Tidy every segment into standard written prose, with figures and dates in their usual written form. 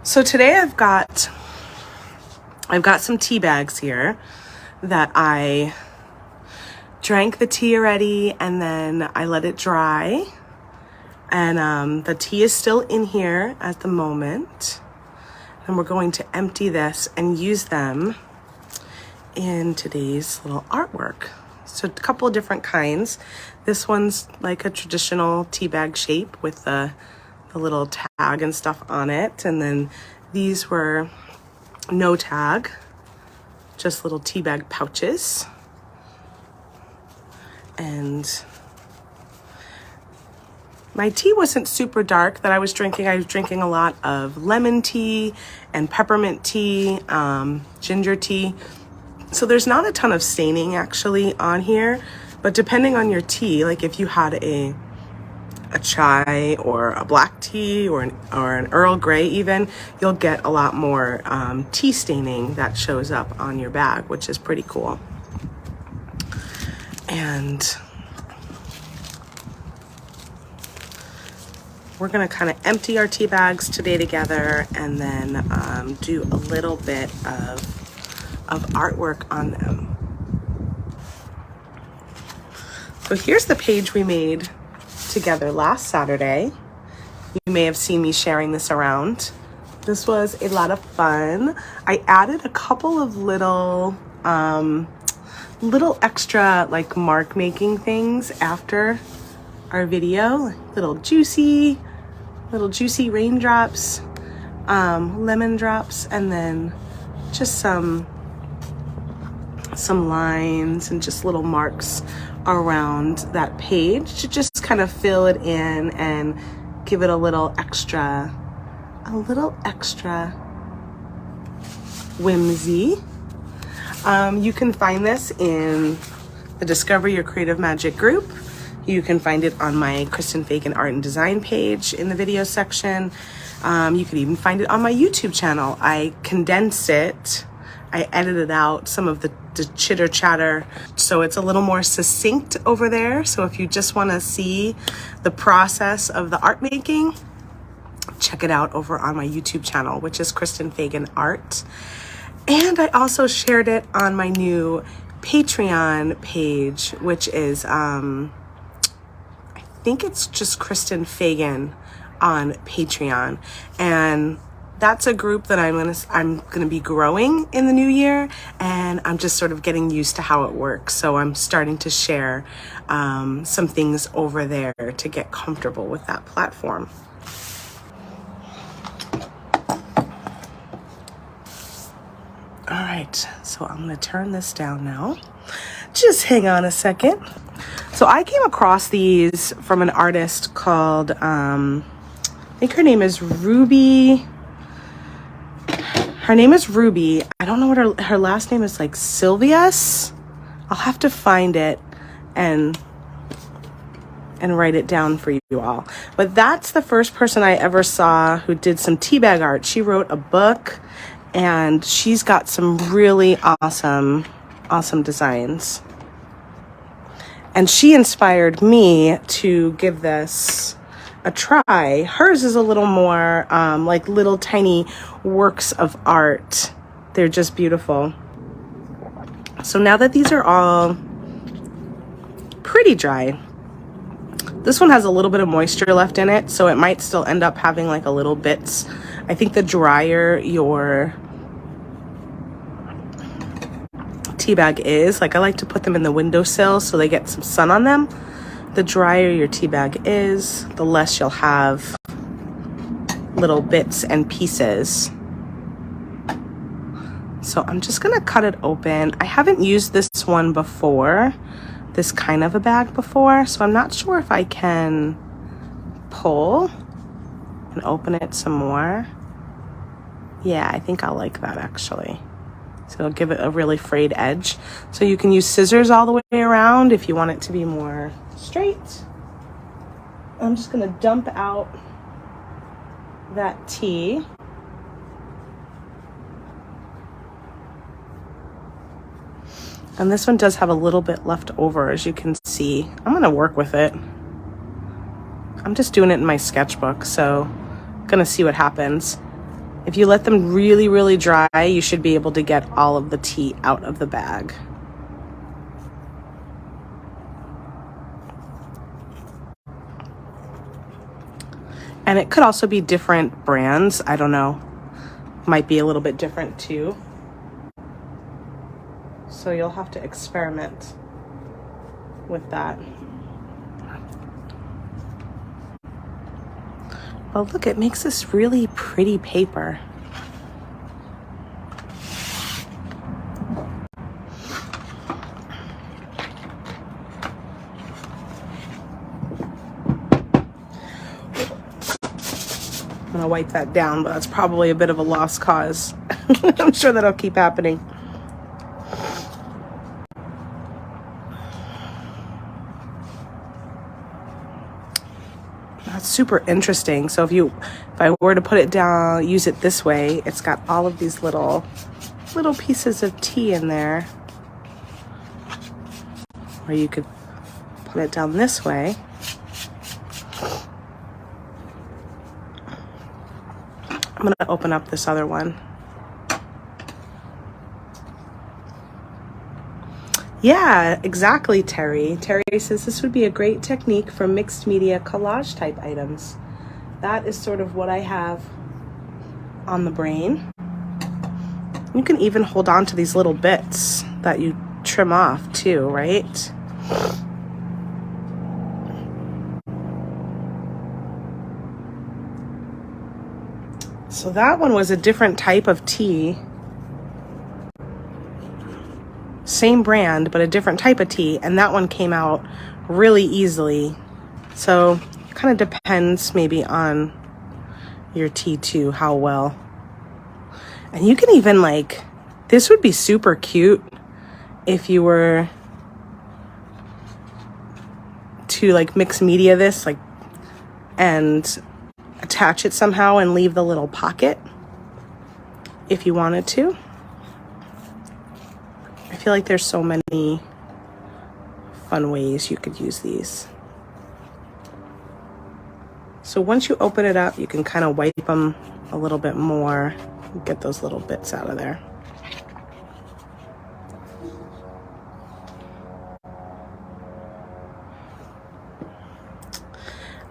So today I've got some tea bags here that I drank the tea already and then I let it dry. And the tea is still in here at the moment. And we're going to empty this and use them in today's little artwork. So a couple of different kinds. This one's like a traditional tea bag shape with the little tag and stuff on it. And then these were no tag, just little tea bag pouches. And my tea wasn't super dark that I was drinking. I was drinking a lot of lemon tea and peppermint tea, ginger tea. So there's not a ton of staining actually on here, but depending on your tea, like if you had a chai or a black tea or an Earl Grey even, you'll get a lot more tea staining that shows up on your bag, which is pretty cool. And we're gonna kind of empty our tea bags today together and then do a little bit of artwork on them. So here's the page we made together last Saturday. You may have seen me sharing this around. This was a lot of fun. I added a couple of little extra like mark making things after our video, little juicy raindrops, lemon drops, and then just some lines and just little marks around that page to just kind of fill it in and give it a little extra whimsy. You can find this in the Discover Your Creative Magic group. You can find it on my Kristen Fagan Art and Design page in the video section. You can even find it on my YouTube channel. I condensed it. I edited out some of the chitter chatter, so it's a little more succinct over there. So if you just want to see the process of the art making, check it out over on my YouTube channel, which is Kristen Fagan Art. And I also shared it on my new Patreon page, which is I think it's just Kristen Fagan on Patreon. And that's a group that I'm gonna be growing in the new year, and I'm just sort of getting used to how it works. So I'm starting to share some things over there to get comfortable with that platform. All right, so I'm gonna turn this down now. Just hang on a second. So I came across these from an artist called, I think her name is Ruby. Her name is Ruby. I don't know what her last name is, like Silvious. I'll have to find it and write it down for you all. But that's the first person I ever saw who did some tea bag art. She wrote a book and she's got some really awesome designs. And she inspired me to give this a try. Hers is a little more like little tiny works of art. They're just beautiful. So now that these are all pretty dry, this one has a little bit of moisture left in it, so it might still end up having like a little bits. I think the drier your tea bag is, like I like to put them in the windowsill so they get some sun on them. The drier your tea bag is, the less you'll have little bits and pieces. So I'm just gonna cut it open. I haven't used this one before, this kind of a bag before, so I'm not sure if I can pull and open it some more. Yeah, I think I'll like that actually. So it'll give it a really frayed edge. So you can use scissors all the way around if you want it to be more straight. I'm just gonna dump out that tea. And this one does have a little bit left over, as you can see. I'm gonna work with it. I'm just doing it in my sketchbook, so I'm gonna see what happens. If you let them really, really dry, you should be able to get all of the tea out of the bag. And it could also be different brands. I don't know. Might be a little bit different too. So you'll have to experiment with that. Well, look, it makes this really pretty paper. I'm gonna wipe that down, but that's probably a bit of a lost cause. I'm sure that'll keep happening. That's super interesting. So if I were to put it down, use it this way, it's got all of these little pieces of tea in there. Or you could put it down this way. I'm gonna open up this other one. Yeah, exactly, Terry. Terry says this would be a great technique for mixed media collage type items. That is sort of what I have on the brain. You can even hold on to these little bits that you trim off too, right? So that one was a different type of tea. Same brand, but a different type of tea. And that one came out really easily. So it kind of depends maybe on your tea too, how well. And you can even like, this would be super cute if you were to like mix media this, like, and attach it somehow and leave the little pocket if you wanted to. I feel like there's so many fun ways you could use these. So once you open it up, you can kind of wipe them a little bit more, get those little bits out of there.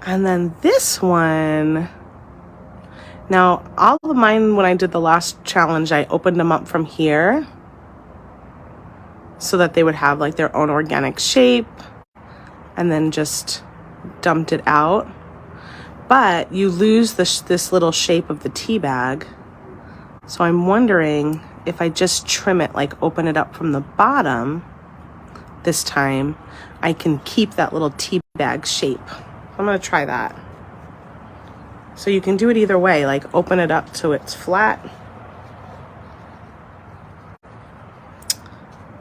And then this one, now all of mine, when I did the last challenge, I opened them up from here so that they would have like their own organic shape, and then just dumped it out. But you lose this little shape of the tea bag. So I'm wondering if I just trim it, like open it up from the bottom this time, I can keep that little tea bag shape. I'm gonna try that. So you can do it either way, like open it up so it's flat,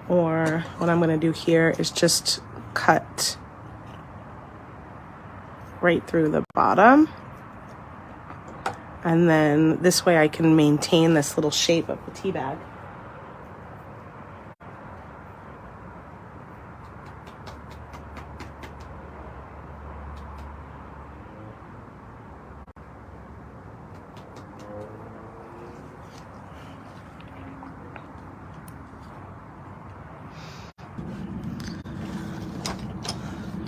or what I'm gonna do here is just cut right through the bottom. And then this way I can maintain this little shape of the tea bag.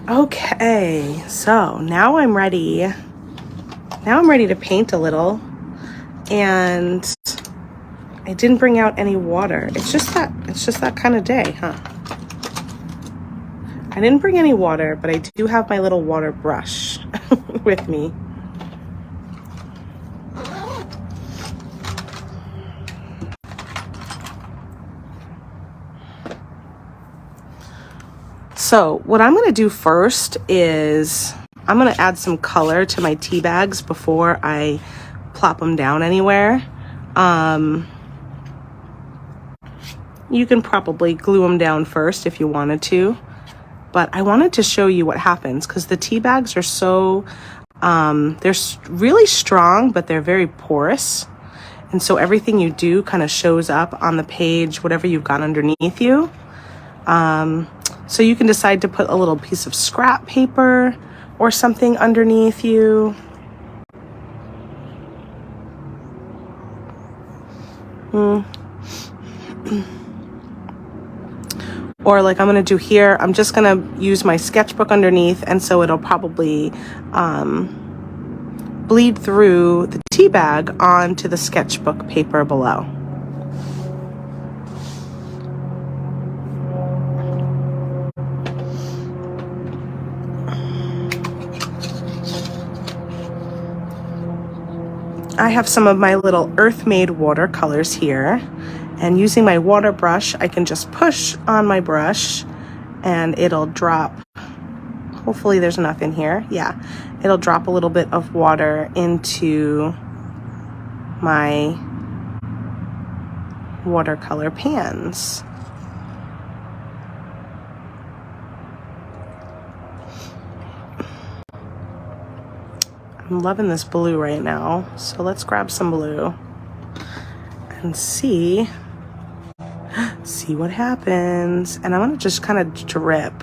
Okay, so now I'm ready. Now I'm ready to paint a little, and I didn't bring out any water. It's just that kind of day, huh? I didn't bring any water, but I do have my little water brush with me. So what I'm going to do first is I'm going to add some color to my tea bags before I plop them down anywhere. You can probably glue them down first if you wanted to, but I wanted to show you what happens because the tea bags are so, they're really strong, but they're very porous. And so everything you do kind of shows up on the page, whatever you've got underneath you. So you can decide to put a little piece of scrap paper or something underneath you. Or like I'm gonna do here, I'm just gonna use my sketchbook underneath, and so it'll probably bleed through the tea bag onto the sketchbook paper below. I have some of my little earth-made watercolors here, and using my water brush, I can just push on my brush and it'll drop. Hopefully there's enough in here. Yeah, it'll drop a little bit of water into my watercolor pans. I'm loving this blue right now, so let's grab some blue and see what happens. And I'm gonna just kind of drip.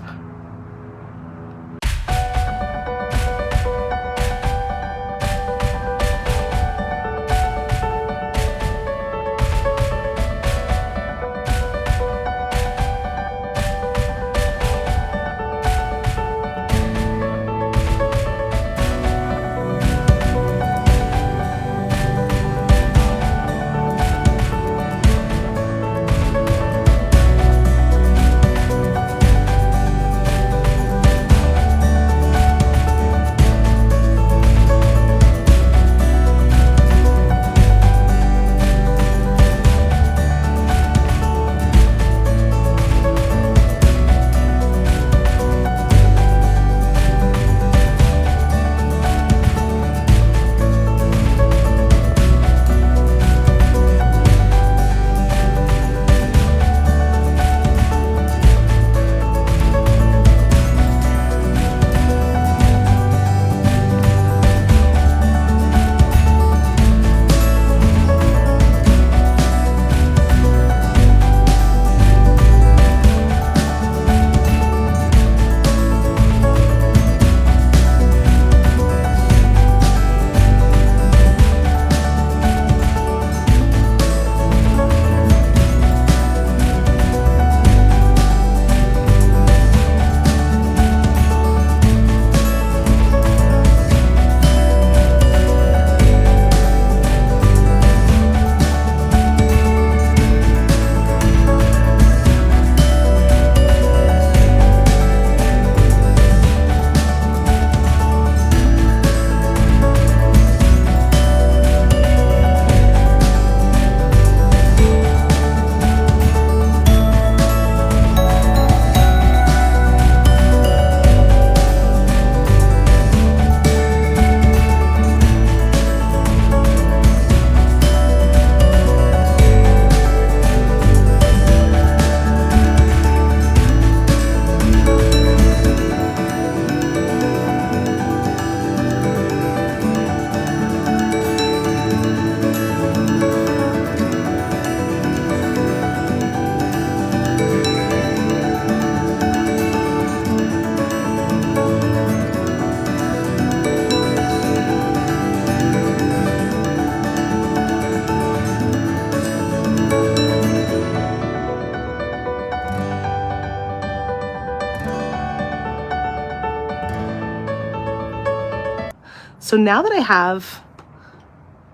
So now that I have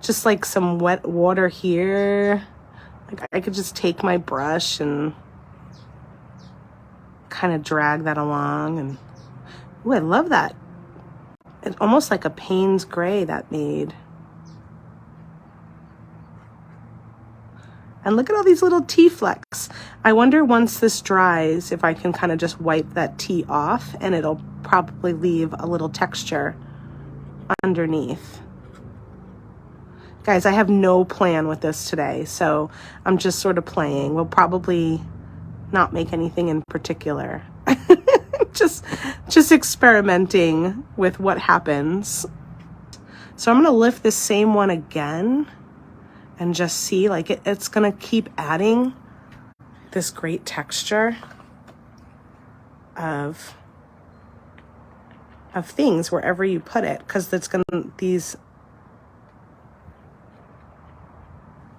just like some wet water here, like I could just take my brush and kind of drag that along. And ooh, I love that. It's almost like a Payne's gray that made. And look at all these little tea flecks. I wonder once this dries if I can kind of just wipe that tea off, and it'll probably leave a little texture underneath. Guys, I have no plan with this today, so I'm just sort of playing. We'll probably not make anything in particular. just experimenting with what happens. So I'm gonna lift this same one again and just see, like it's gonna keep adding this great texture of things wherever you put it, because it's gonna, these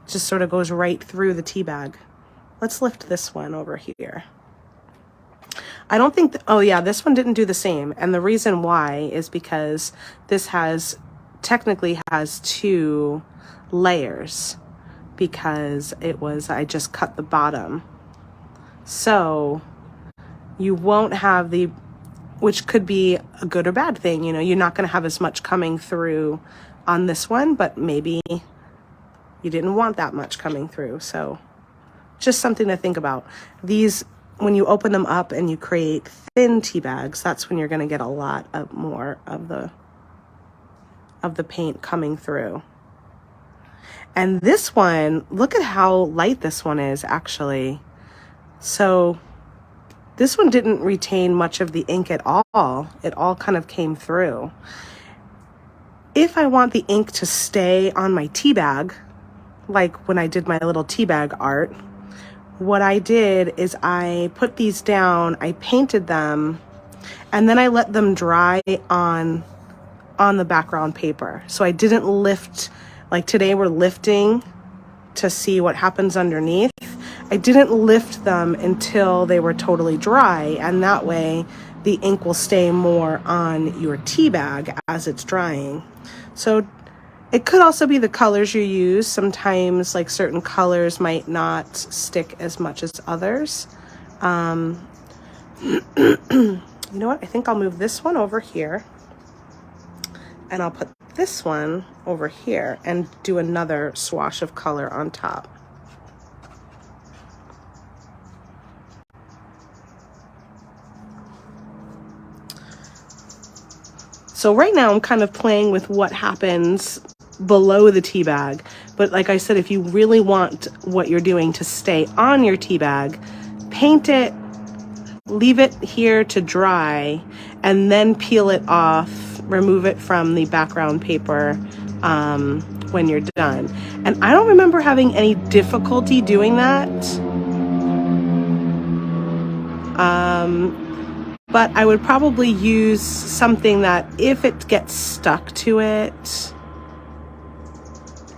just sort of goes right through the tea bag. Let's lift this one over here. I don't think, oh yeah, this one didn't do the same. And the reason why is because this technically has 2 layers, because I just cut the bottom. So you won't have which could be a good or bad thing. You know, you're not going to have as much coming through on this one, but maybe you didn't want that much coming through. So just something to think about. These, when you open them up and you create thin tea bags, that's when you're going to get a lot more of the paint coming through. And this one, look at how light this one is actually. So this one didn't retain much of the ink at all. It all kind of came through. If I want the ink to stay on my tea bag, like when I did my little tea bag art, what I did is I put these down, I painted them, and then I let them dry on the background paper. So I didn't lift, like today we're lifting to see what happens underneath. I didn't lift them until they were totally dry, and that way the ink will stay more on your tea bag as it's drying. So it could also be the colors you use. Sometimes like certain colors might not stick as much as others. You know what? I think I'll move this one over here, and I'll put this one over here and do another swash of color on top. So right now I'm kind of playing with what happens below the tea bag. But like I said, if you really want what you're doing to stay on your tea bag, paint it, leave it here to dry, and then peel it off, remove it from the background paper when you're done. And I don't remember having any difficulty doing that. But I would probably use something that if it gets stuck to it,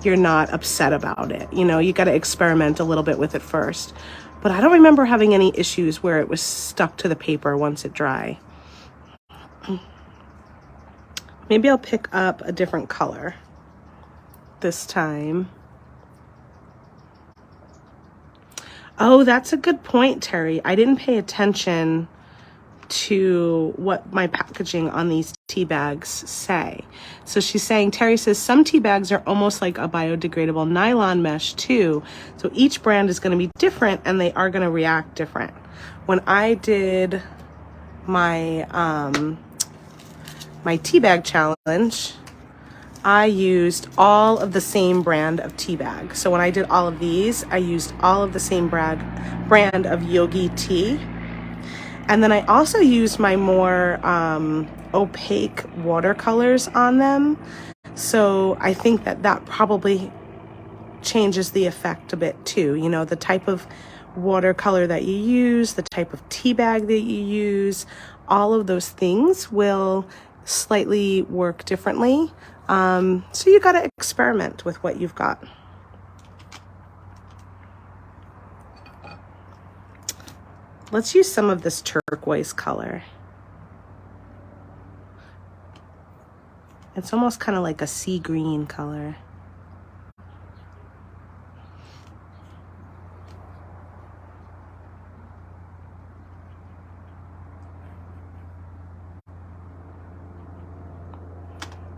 you're not upset about it. You know, you got to experiment a little bit with it first. But I don't remember having any issues where it was stuck to the paper once it dry. Maybe I'll pick up a different color this time. Oh, that's a good point, Terry. I didn't pay attention to what my packaging on these tea bags say. So she's saying, Terry says, some tea bags are almost like a biodegradable nylon mesh too. So each brand is going to be different and they are going to react different. When I did my my tea bag challenge, I used all of the same brand of tea bag. So when I did all of these, I used all of the same brand of Yogi tea. And then I also used my more opaque watercolors on them. So I think that probably changes the effect a bit too. You know, the type of watercolor that you use, the type of tea bag that you use, all of those things will slightly work differently. So you got to experiment with what you've got. Let's use some of this turquoise color. It's almost kind of like a sea green color.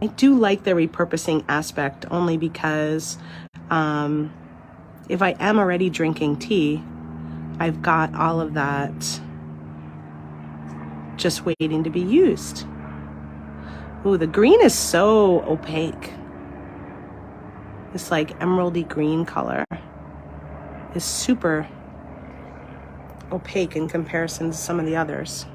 I do like the repurposing aspect only because if I am already drinking tea, I've got all of that just waiting to be used. Ooh, the green is so opaque. This like emeraldy green color is super opaque in comparison to some of the others.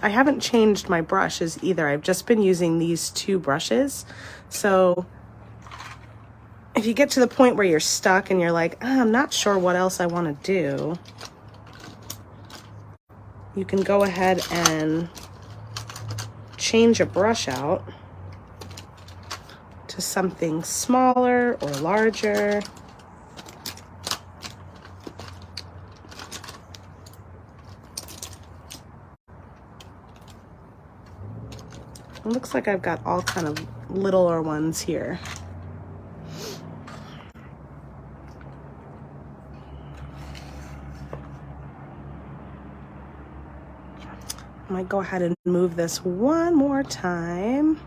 I haven't changed my brushes either. I've just been using these two brushes. So if you get to the point where you're stuck and you're like, oh, I'm not sure what else I want to do, you can go ahead and change a brush out to something smaller or larger. It looks like I've got all kind of littler ones here. I might go ahead and move this one more time.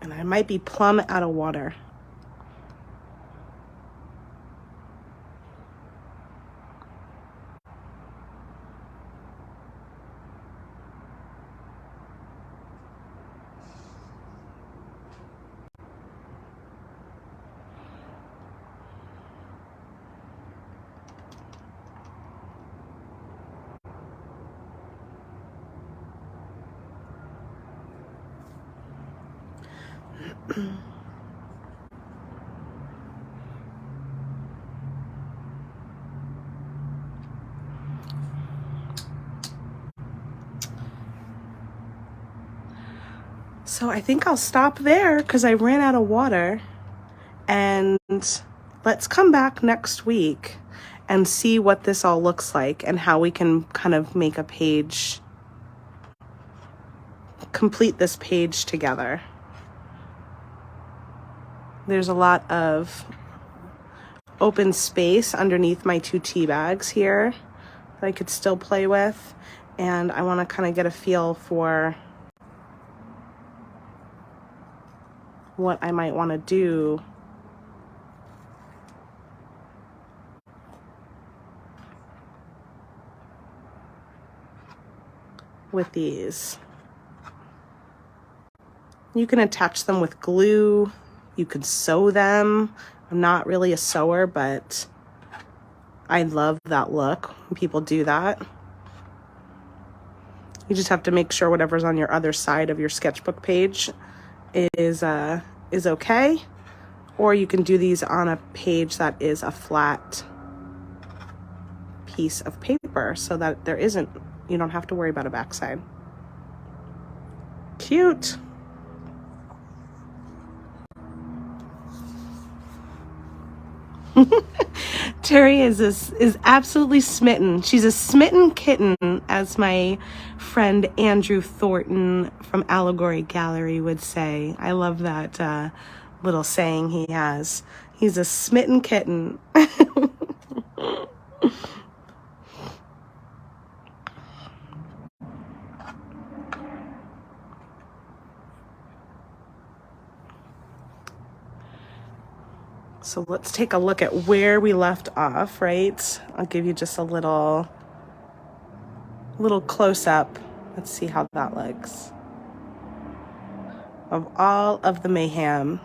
And I might be plumb out of water. So I think I'll stop there because I ran out of water, and let's come back next week and see what this all looks like and how we can kind of make a page, complete this page together. There's a lot of open space underneath my two tea bags here that I could still play with, and I want to kind of get a feel for what I might want to do with these. You can attach them with glue. You could sew them. I'm not really a sewer, but I love that look when people do that. You just have to make sure whatever's on your other side of your sketchbook page is okay. Or you can do these on a page that is a flat piece of paper so that you don't have to worry about a backside. Cute. Terry is absolutely smitten. She's a smitten kitten, as my friend Andrew Thornton from Allegory Gallery would say. I love that little saying he has. He's a smitten kitten. So let's take a look at where we left off, right? I'll give you just a little close up. Let's see how that looks. Of all of the mayhem.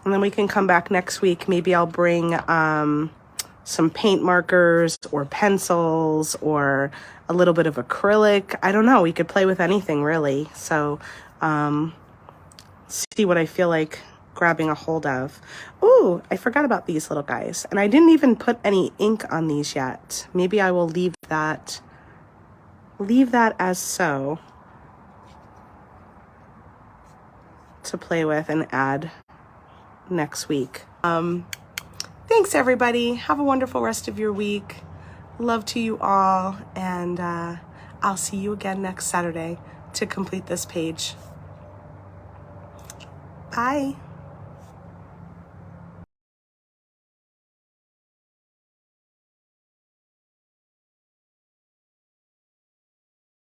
And then we can come back next week. Maybe I'll bring some paint markers or pencils or a little bit of acrylic. I don't know. We could play with anything really. So see what I feel like grabbing a hold of. Ooh, I forgot about these little guys. And I didn't even put any ink on these yet. Maybe I will leave that as so to play with and add next week. Thanks everybody. Have a wonderful rest of your week. Love to you all, and I'll see you again next Saturday to complete this page. Bye.